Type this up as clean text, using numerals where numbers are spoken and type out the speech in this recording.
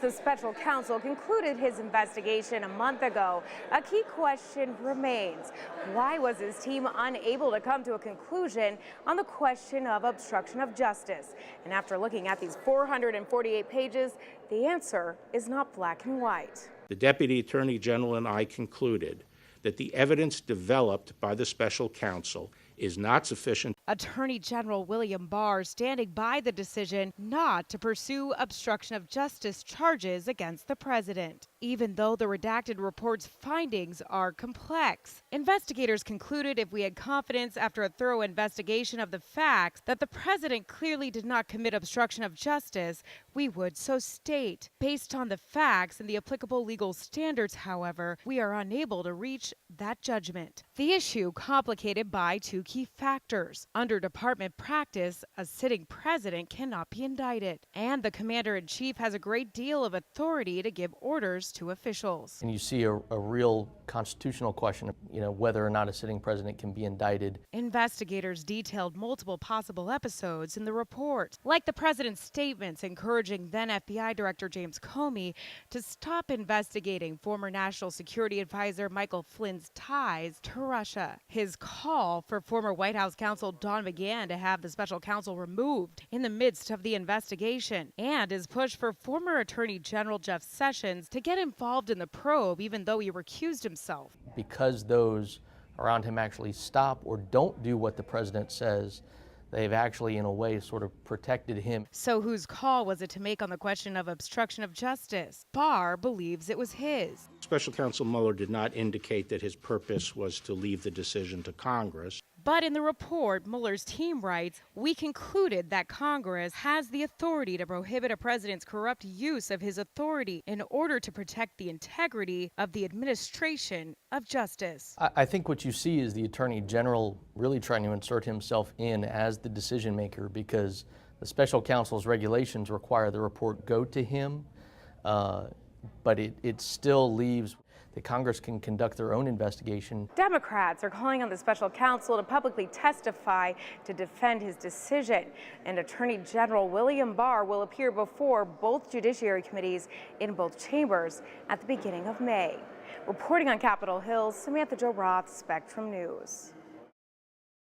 the special counsel concluded his investigation a month ago, a key question remains. Why was his team unable to come to a conclusion on the question of obstruction of justice? And after looking at these 448 pages, the answer is not black and white. The Deputy Attorney General and I concluded that the evidence developed by the special counsel is not sufficient. Attorney General William Barr standing by the decision not to pursue obstruction of justice charges against the president, even though the redacted report's findings are complex. Investigators concluded if we had confidence after a thorough investigation of the facts that the president clearly did not commit obstruction of justice, we would so state. Based on the facts and the applicable legal standards, however, we are unable to reach that judgment. The issue complicated by two key factors. Under department practice, a sitting president cannot be indicted, and the commander-in-chief has a great deal of authority to give orders to officials. And you see a real constitutional question, whether or not a sitting president can be indicted. Investigators detailed multiple possible episodes in the report, like the president's statements encouraging then FBI Director James Comey to stop investigating former National Security Advisor Michael Flynn's ties to Russia, his call for former White House counsel Don McGahn to have the special counsel removed in the midst of the investigation, and his push for former Attorney General Jeff Sessions to get involved in the probe even though he recused himself. Because those around him actually stop or don't do what the president says, they've actually, in a way, sort of protected him. So whose call was it to make on the question of obstruction of justice? Barr believes it was his. Special Counsel Mueller did not indicate that his purpose was to leave the decision to Congress. But in the report, Mueller's team writes, we concluded that Congress has the authority to prohibit a president's corrupt use of his authority in order to protect the integrity of the administration of justice. I think what you see is the Attorney General really trying to insert himself in as the decision maker, because the special counsel's regulations require the report go to him, but it still leaves that Congress can conduct their own investigation. Democrats are calling on the special counsel to publicly testify to defend his decision. And Attorney General William Barr will appear before both judiciary committees in both chambers at the beginning of May. Reporting on Capitol Hill, Samantha-Jo, Spectrum News.